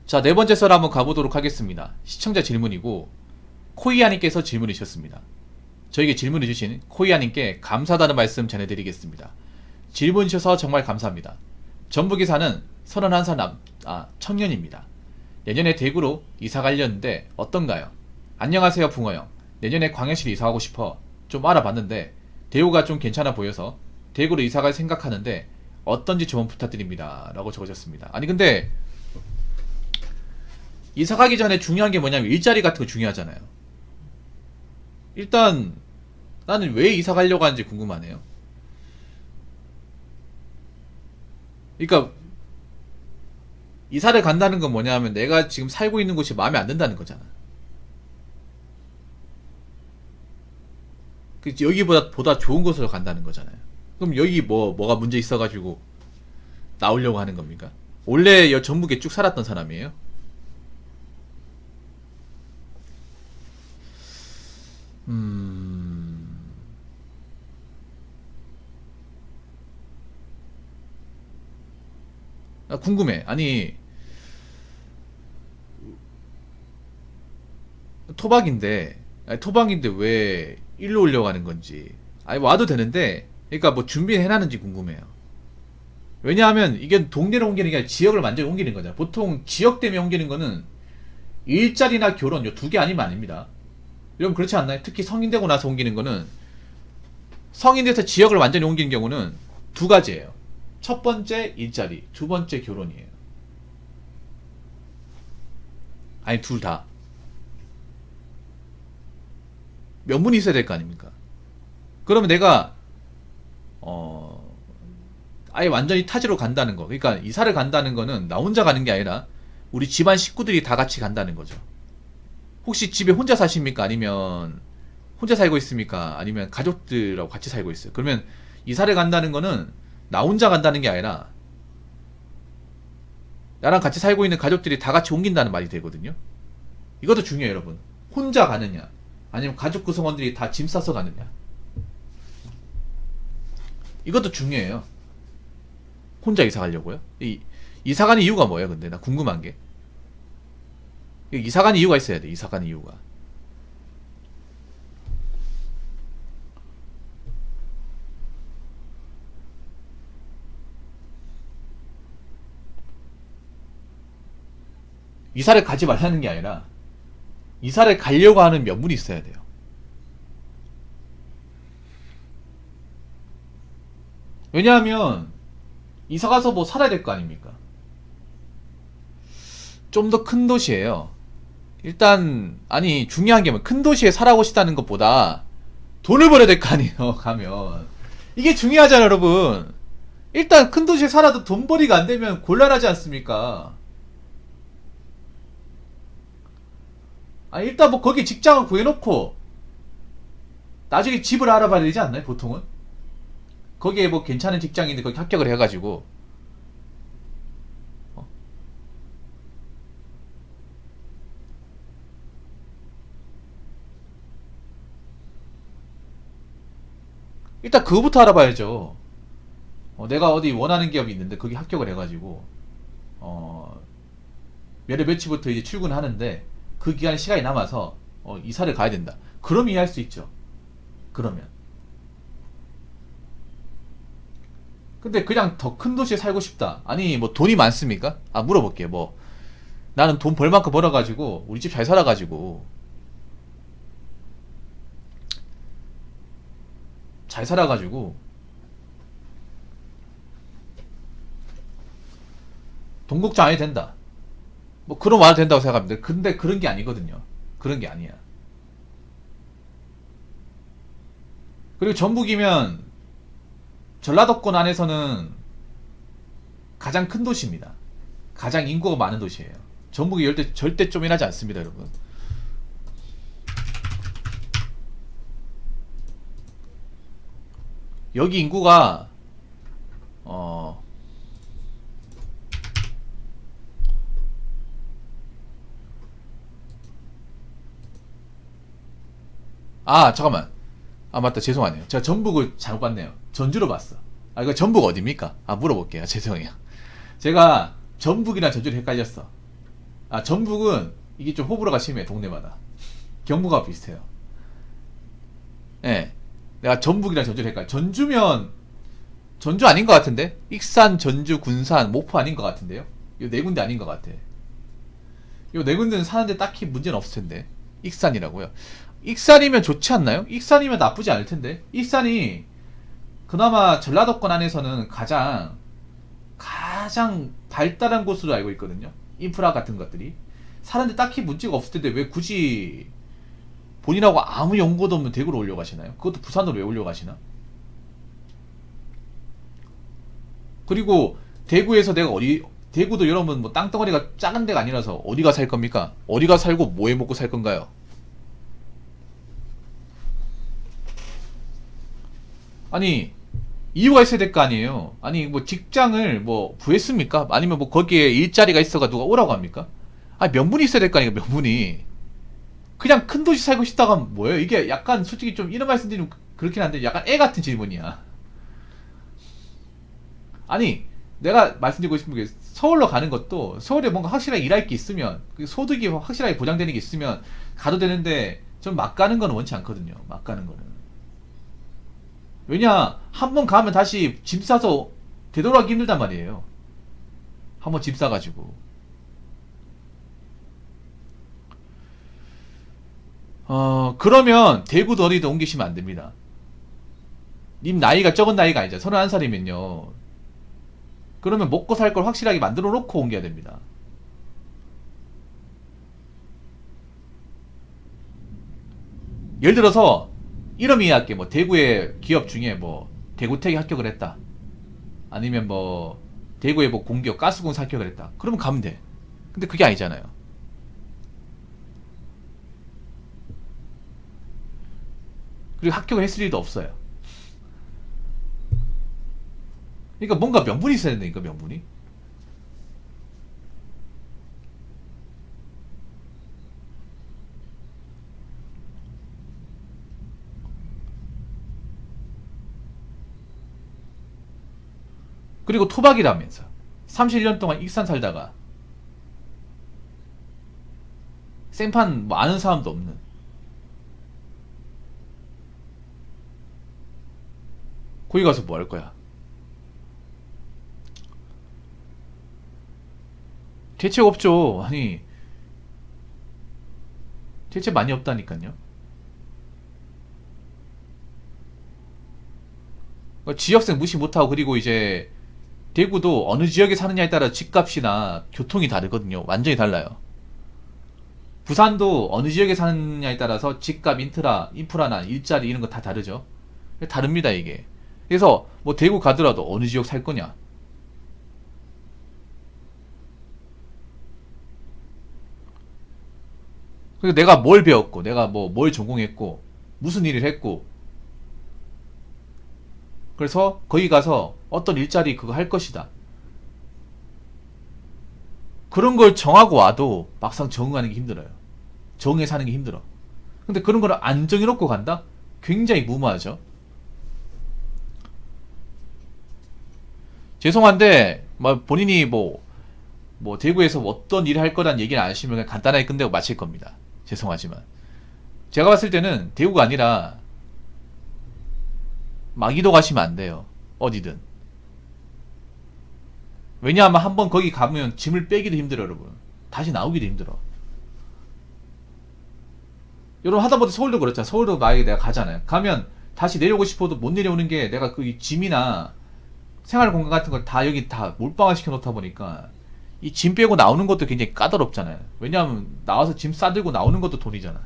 자, 네 번째 썰 한번 가보도록 하겠습니다. 시청자 질문이고, 코이아님께서 질문을 주셨습니다. 저에게 질문을 주신 코이아님께 감사하다는 말씀 전해드리겠습니다. 질문 주셔서 정말 감사합니다. 전북에 사는 31살 청년입니다. 내년에 대구로 이사 가려는데 어떤가요? 안녕하세요 붕어형. 내년에 광역시로 이사하고 싶어 좀 알아봤는데 대구가 좀 괜찮아 보여서 대구로 이사갈 생각하는데 어떤지 조언 부탁드립니다. 라고 적으셨습니다. 아니 근데 이사 가기 전에 중요한 게 뭐냐면 일자리 같은 거 중요하잖아요. 일단 나는 왜 이사 가려고 하는지 궁금하네요. 그러니까 이사를 간다는 건 뭐냐면 내가 지금 살고 있는 곳이 마음에 안 든다는 거잖아. 여기보다 좋은 곳으로 간다는 거잖아요. 그럼 여기 뭐가 문제 있어가지고 나오려고 하는 겁니까? 원래 전북에 쭉 살았던 사람이에요? 궁금해. 아니, 토박인데 왜 일로 오려고 하는 건지. 아니, 와도 되는데, 그러니까 뭐 준비해놨는지 궁금해요. 왜냐하면 이게 동네로 옮기는 게 아니라 지역을 완전히 옮기는 거잖아. 보통 지역 때문에 옮기는 거는 일자리나 결혼, 요 두 개 아니면 아닙니다. 여러분 그렇지 않나요? 특히 성인 되고 나서 옮기는 거는, 성인 돼서 지역을 완전히 옮기는 경우는 두 가지예요. 첫 번째 일자리, 두 번째 결혼이에요. 아니 둘 다. 명분이 있어야 될 거 아닙니까? 그러면 내가 아예 완전히 타지로 간다는 거. 그러니까 이사를 간다는 거는 나 혼자 가는 게 아니라 우리 집안 식구들이 다 같이 간다는 거죠. 혹시 집에 혼자 사십니까? 아니면 혼자 살고 있습니까? 아니면 가족들하고 같이 살고 있어요? 그러면 이사를 간다는 거는 나 혼자 간다는 게 아니라 나랑 같이 살고 있는 가족들이 다 같이 옮긴다는 말이 되거든요. 이것도 중요해요, 여러분. 혼자 가느냐 아니면 가족 구성원들이 다 짐 싸서 가느냐, 이것도 중요해요. 혼자 이사 가려고요? 이사 가는 이유가 뭐예요? 근데 나 궁금한 게, 이사 가는 이유가 있어야 돼. 이사 가는 이유가. 이사를 가지 말라는 게 아니라 이사를 가려고 하는 명분이 있어야 돼요. 왜냐하면 이사 가서 뭐 살아야 될 거 아닙니까? 좀 더 큰 도시예요. 일단 아니 중요한 게 뭐 큰 도시에 살아고 싶다는 것보다 돈을 벌어야 될 거 아니에요. 가면 이게 중요하잖아요, 여러분. 일단 큰 도시에 살아도 돈벌이가 안 되면 곤란하지 않습니까? 아니 일단 뭐 거기 직장을 구해놓고 나중에 집을 알아봐야 되지 않나요, 보통은? 거기에 뭐 괜찮은 직장인데 거기 합격을 해가지고 어? 일단 그거부터 알아봐야죠. 내가 어디 원하는 기업이 있는데 거기 합격을 해가지고 어, 몇월 며칠부터 이제 출근하는데 그 기간에 시간이 남아서 이사를 가야 된다. 그럼 이해할 수 있죠. 그러면. 근데 그냥 더 큰 도시에 살고 싶다. 아니 뭐 돈이 많습니까? 물어볼게요. 뭐 나는 돈 벌 만큼 벌어가지고 우리 집 잘 살아가지고 잘 살아가지고 돈 걱정 안 해도 된다. 뭐 그런 말 된다고 생각합니다. 근데 그런 게 아니거든요. 그런 게 아니야. 그리고 전북이면 전라도권 안에서는 가장 큰 도시입니다. 가장 인구가 많은 도시예요. 전북이 절대 쪼민하지 않습니다, 여러분. 여기 인구가 잠깐만. 맞다. 죄송하네요. 제가 전북을 잘못 봤네요. 전주로 봤어. 이거 전북 어딥니까? 물어볼게요. 죄송해요. 제가 전북이랑 전주를 헷갈렸어. 아, 전북은 이게 좀 호불호가 심해, 동네마다. 경부가 비슷해요. 예. 내가 전북이랑 전주를 헷갈려. 전주면, 전주 아닌 것 같은데? 익산, 전주, 군산, 목포 아닌 것 같은데요? 이 네 군데 아닌 것 같아. 이 네 군데는 사는데 딱히 문제는 없을 텐데. 익산이라고요. 익산이면 좋지 않나요? 익산이면 나쁘지 않을 텐데. 익산이 그나마 전라도권 안에서는 가장 발달한 곳으로 알고 있거든요. 인프라 같은 것들이. 사는데 딱히 문제가 없을 텐데 왜 굳이 본인하고 아무 연고도 없는 대구로 올려가시나요? 그것도 부산으로 왜 올려가시나? 그리고 대구에서 내가 대구도 여러분 뭐 땅덩어리가 작은 데가 아니라서 어디가 살 겁니까? 어디가 살고 뭐 해 먹고 살 건가요? 아니, 이유가 있어야 될 거 아니에요. 아니, 뭐 직장을 뭐 구했습니까? 아니면 뭐 거기에 일자리가 있어가 누가 오라고 합니까? 아니, 명분이 있어야 될 거 아니에요, 명분이. 그냥 큰 도시 살고 싶다가 뭐예요? 이게 약간 솔직히 좀 이런 말씀드리면 그렇긴 한데 약간 애 같은 질문이야. 아니, 내가 말씀드리고 싶은 게 서울로 가는 것도 서울에 뭔가 확실하게 일할 게 있으면 그 소득이 확실하게 보장되는 게 있으면 가도 되는데 전 막 가는 거는 원치 않거든요. 막 가는 거는. 왜냐, 한 번 가면 다시 짐 싸서 되돌아가기 힘들단 말이에요. 한 번 짐 싸가지고. 그러면 대구도 어디도 옮기시면 안 됩니다. 님 나이가 적은 나이가 아니죠. 31살이면요. 그러면 먹고 살 걸 확실하게 만들어 놓고 옮겨야 됩니다. 예를 들어서 이름 이해할게. 뭐 대구의 기업 중에 뭐 대구텍에 합격을 했다. 아니면 뭐 대구의 뭐 공기업 가스공사 합격을 했다. 그러면 가면 돼. 근데 그게 아니잖아요. 그리고 합격을 했을 일도 없어요. 그러니까 뭔가 명분이 있어야 된다니까, 명분이. 그리고 토박이라면서 31년 동안 익산 살다가 생판 뭐 아는 사람도 없는. 거기 가서 뭐 할 거야? 대책 없죠. 아니, 대책 많이 없다니까요. 지역생 무시 못하고, 그리고 이제 대구도 어느 지역에 사느냐에 따라 집값이나 교통이 다르거든요. 완전히 달라요. 부산도 어느 지역에 사느냐에 따라서 집값, 인프라나 일자리 이런 거 다 다르죠. 다릅니다, 이게. 그래서 뭐 대구 가더라도 어느 지역 살 거냐? 그리고 내가 뭘 배웠고, 내가 뭐 뭘 전공했고, 무슨 일을 했고, 그래서 거기 가서 어떤 일자리 그거 할 것이다. 그런 걸 정하고 와도 막상 적응하는 게 힘들어요. 적응해 사는 게 힘들어. 근데 그런 걸 안 정해놓고 간다? 굉장히 무모하죠. 죄송한데, 뭐 본인이 뭐 대구에서 어떤 일을 할 거란 얘기를 안 하시면 그냥 간단하게 끝내고 마칠 겁니다. 죄송하지만. 제가 봤을 때는 대구가 아니라 마기도 가시면 안 돼요. 어디든. 왜냐하면 한번 거기 가면 짐을 빼기도 힘들어, 여러분. 다시 나오기도 힘들어. 여러분 하다못해 서울도 그렇잖아. 서울도 만약에 내가 가잖아요. 가면 다시 내려오고 싶어도 못 내려오는 게 내가 그 짐이나 생활 공간 같은 걸 다 여기 다 몰빵을 시켜 놓다 보니까 이 짐 빼고 나오는 것도 굉장히 까다롭잖아요. 왜냐하면 나와서 짐 싸들고 나오는 것도 돈이잖아.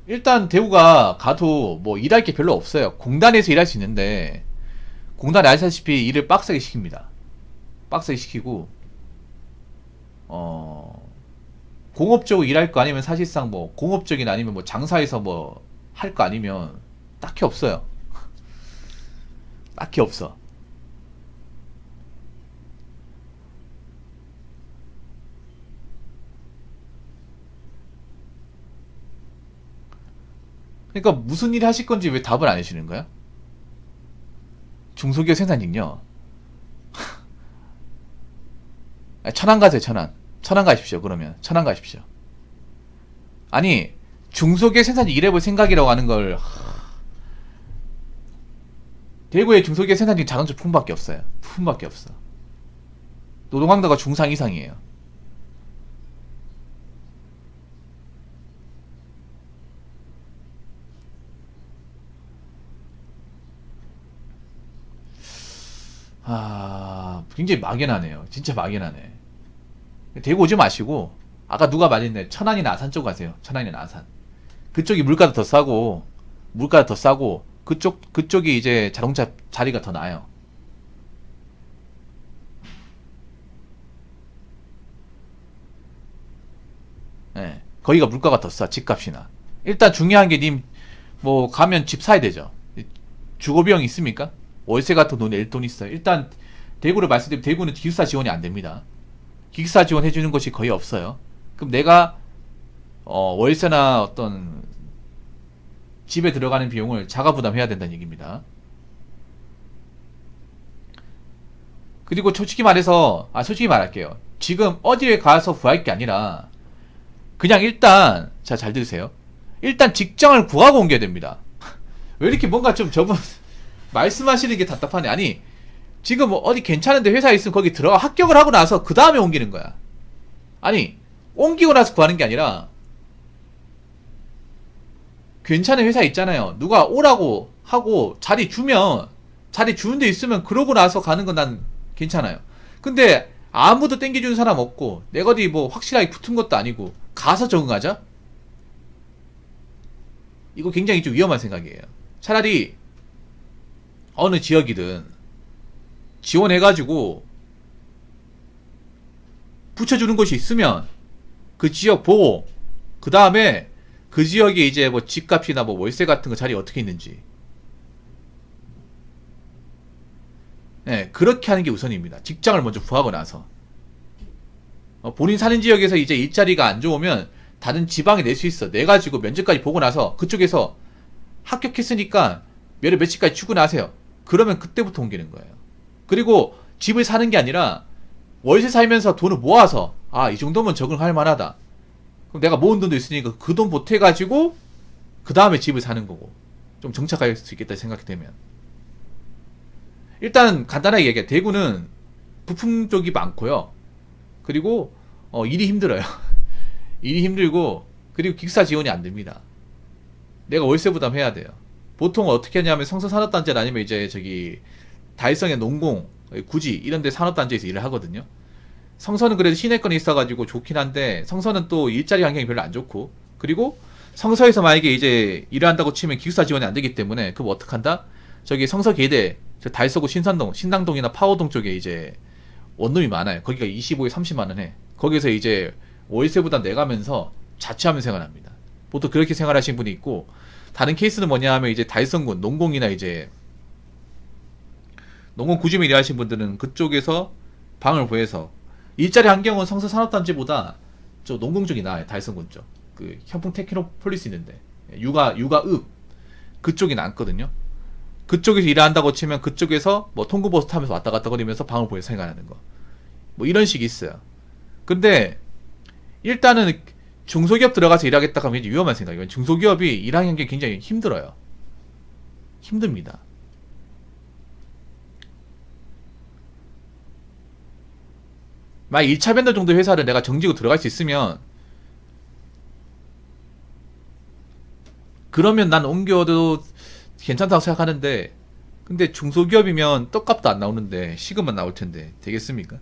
일단 대구가 가도 뭐 일할 게 별로 없어요. 공단에서 일할 수 있는데 공단에 아시다시피 일을 빡세게 시킵니다. 빡세게 시키고 어 공업적으로 일할 거 아니면 사실상 뭐 공업적인 아니면 뭐 장사해서 뭐 할 거 아니면 딱히 없어요. 딱히 없어. 그러니까 무슨 일 하실 건지 왜 답을 안 해주시는 거야? 중소기업 생산직요. 천안 가세요, 천안. 천안 가십시오, 그러면. 천안 가십시오. 아니, 중소기업 생산직 일해볼 생각이라고 하는 걸, 대구에 중소기업 생산직 자동차 품밖에 없어요. 품밖에 없어. 노동강도가 중상 이상이에요. 굉장히 막연하네요. 진짜 막연하네. 대구 오지 마시고, 아까 누가 말했네. 천안이나 아산 쪽 가세요. 천안이나 아산. 그쪽이 물가도 더 싸고, 물가도 더 싸고, 그쪽이 이제 자동차 자리가 더 나아요. 예. 거기가 물가가 더 싸, 집값이나. 일단 중요한 게 뭐, 가면 집 사야 되죠. 주거비용 있습니까? 월세 같은 돈 낼 돈 있어요. 일단, 대구를 말씀드리면 대구는 기숙사 지원이 안 됩니다. 기숙사 지원 해주는 곳이 거의 없어요. 그럼 내가, 월세나 어떤, 집에 들어가는 비용을 자가 부담해야 된다는 얘기입니다. 그리고 솔직히 말해서, 솔직히 말할게요. 지금 어디에 가서 구할 게 아니라, 그냥 일단, 자, 잘 들으세요. 일단 직장을 구하고 옮겨야 됩니다. 왜 이렇게 뭔가 좀 저분, 말씀하시는 게 답답하네. 아니, 지금 뭐 어디 괜찮은데 회사에 있으면 거기 들어가 합격을 하고 나서 그 다음에 옮기는 거야. 아니, 옮기고 나서 구하는 게 아니라, 괜찮은 회사 있잖아요. 누가 오라고 하고 자리 주면, 자리 주는 데 있으면 그러고 나서 가는 건 난 괜찮아요. 근데 아무도 땡겨주는 사람 없고, 내가 어디 뭐 확실하게 붙은 것도 아니고, 가서 적응하자? 이거 굉장히 좀 위험한 생각이에요. 차라리 어느 지역이든 지원해가지고 붙여주는 곳이 있으면 그 지역 보고 그 다음에 그 지역에 이제 뭐 집값이나 뭐 월세 같은 거 자리 어떻게 있는지, 네, 그렇게 하는 게 우선입니다. 직장을 먼저 구하고 나서 본인 사는 지역에서 이제 일자리가 안 좋으면 다른 지방에 낼 수 있어. 내가지고 면접까지 보고 나서 그쪽에서 합격했으니까 며칠까지 출근하세요. 그러면 그때부터 옮기는 거예요. 그리고 집을 사는 게 아니라 월세 살면서 돈을 모아서, 이 정도면 적응할 만하다. 그럼 내가 모은 돈도 있으니까 그 돈 보태가지고 그 다음에 집을 사는 거고, 좀 정착할 수 있겠다 생각이 되면. 일단 간단하게 얘기해. 대구는 부품 쪽이 많고요. 그리고 일이 힘들어요. 일이 힘들고, 그리고 기숙사 지원이 안 됩니다. 내가 월세 부담해야 돼요. 보통 어떻게 하냐면 성서산업단지 아니면 이제 저기 다일성의 농공, 구지 이런 데 산업단지에서 일을 하거든요. 성서는 그래도 시내권이 있어가지고 좋긴 한데, 성서는 또 일자리 환경이 별로 안 좋고, 그리고 성서에서 만약에 이제 일을 한다고 치면 기숙사 지원이 안 되기 때문에, 그럼 어떡한다? 저기 성서 계대, 저 달서구 신산동, 신당동이나 파워동 쪽에 이제 원룸이 많아요. 거기가 25에 30만원 해. 거기서 이제 월세 부담 내가면서 자취하면서 생활합니다. 보통 그렇게 생활하시는 분이 있고, 다른 케이스는 뭐냐 하면 이제 달성군, 농공이나 이제 농공 구주민 일하시는 분들은 그쪽에서 방을 구해서, 일자리 환경은 성서 산업단지보다 저 농공 쪽이 나아요. 달성군 쪽. 그 현풍 테크노폴리스 있는데, 육아읍 그쪽이 낫거든요. 그쪽에서 일한다고 치면 그쪽에서 뭐 통구버스 타면서 왔다 갔다 거리면서 방을 구해서 생활하는 거. 뭐 이런 식이 있어요. 근데 일단은 중소기업 들어가서 일하겠다 하면 굉장히 위험한 생각이에요. 중소기업이 일하는 게 굉장히 힘들어요. 힘듭니다. 만약 1차 벤더 정도 회사를 내가 정지고 들어갈 수 있으면, 그러면 난 옮겨도 괜찮다고 생각하는데, 근데 중소기업이면 떡값도 안 나오는데 시급만 나올 텐데 되겠습니까?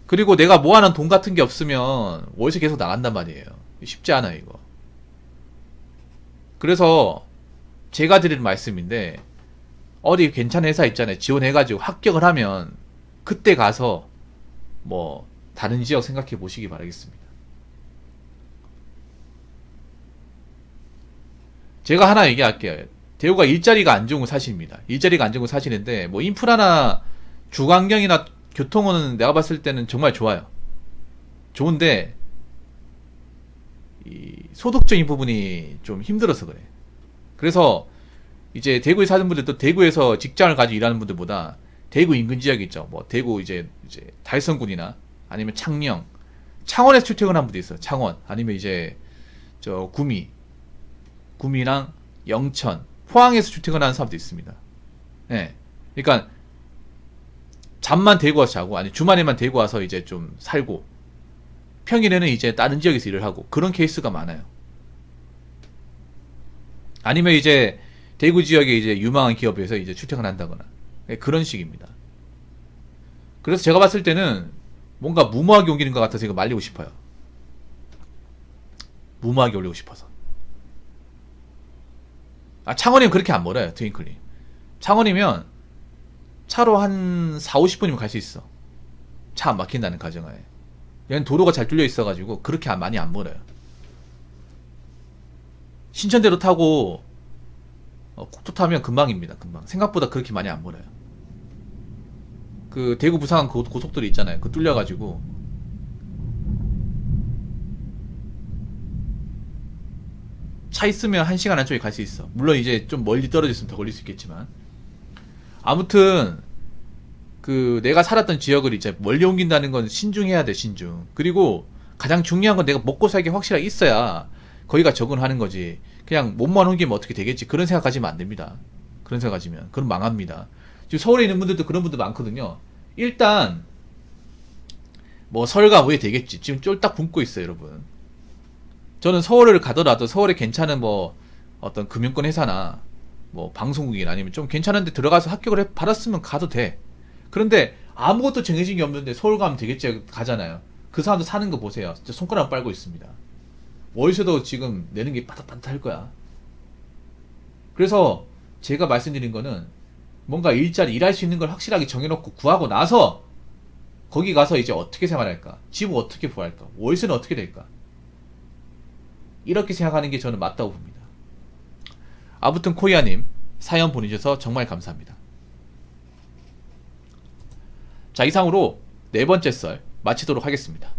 그리고 내가 모아놓은 돈 같은 게 없으면 월세 계속 나간단 말이에요. 쉽지 않아 이거. 그래서 제가 드리는 말씀인데, 어디 괜찮은 회사 있잖아요. 지원해가지고 합격을 하면 그때 가서 뭐 다른 지역 생각해 보시기 바라겠습니다. 제가 하나 얘기할게요. 대구가 일자리가 안 좋은 건 사실입니다. 일자리가 안 좋은 건 사실인데, 뭐 인프라나 주거환경이나 교통은 내가 봤을 때는 정말 좋아요. 좋은데 이 소득적인 부분이 좀 힘들어서 그래. 그래서 이제 대구에 사는 분들도 대구에서 직장을 가지고 일하는 분들보다 대구 인근 지역 있죠. 뭐 대구 이제 달성군이나 아니면 창녕, 창원에서 출퇴근한 분도 있어요. 창원 아니면 이제 저 구미랑 영천, 포항에서 출퇴근하는 사람도 있습니다. 예. 그러니까 잠만 대구 와서 자고 아니 주말에만 대구 와서 이제 좀 살고 평일에는 이제 다른 지역에서 일을 하고 그런 케이스가 많아요. 아니면 이제 대구 지역에 이제 유망한 기업에서 이제 출퇴근한다거나 그런 식입니다. 그래서 제가 봤을 때는 뭔가 무모하게 옮기는 것 같아서 이거 말리고 싶어요. 무모하게 올리고 싶어서. 아, 창원이면 그렇게 안 멀어요, 트윙클님. 창원이면 차로 한 4, 50분이면 갈 수 있어. 차 안 막힌다는 가정하에. 얘는 도로가 잘 뚫려 있어가지고 그렇게 많이 안 멀어요. 신천대로 타고 국도 타면 금방입니다. 금방. 생각보다 그렇게 많이 안 멀어요. 그 대구 부산 고속도로 있잖아요. 그 뚫려가지고 차 있으면 1시간 안쪽에 갈 수 있어. 물론 이제 좀 멀리 떨어져 있으면 더 걸릴 수 있겠지만 아무튼 그 내가 살았던 지역을 이제 멀리 옮긴다는 건 신중해야 돼. 신중. 그리고 가장 중요한 건 내가 먹고 살기 확실하게 있어야 거기가 적응하는 거지. 그냥 몸만 옮기면 어떻게 되겠지. 그런 생각 가지면 안 됩니다. 그런 생각 가지면 그럼 망합니다. 지금 서울에 있는 분들도 그런 분들 많거든요. 일단 뭐 설가 왜 되겠지. 지금 쫄딱 굶고 있어요, 여러분. 저는 서울을 가더라도 서울에 괜찮은 뭐 어떤 금융권 회사나 뭐 방송국이나 아니면 좀 괜찮은 데 들어가서 합격을 받았으면 가도 돼. 그런데 아무것도 정해진 게 없는데 서울 가면 되겠지 가잖아요. 그 사람들 사는 거 보세요. 진짜 손가락 빨고 있습니다. 월세도 지금 내는 게 빠듯빠듯할 거야. 그래서 제가 말씀드린 거는 뭔가 일자리 일할 수 있는 걸 확실하게 정해놓고 구하고 나서 거기 가서 이제 어떻게 생활할까? 집을 어떻게 구할까? 월세는 어떻게 될까? 이렇게 생각하는 게 저는 맞다고 봅니다. 아무튼 코이아님 사연 보내주셔서 정말 감사합니다. 자, 이상으로 네 번째 썰 마치도록 하겠습니다.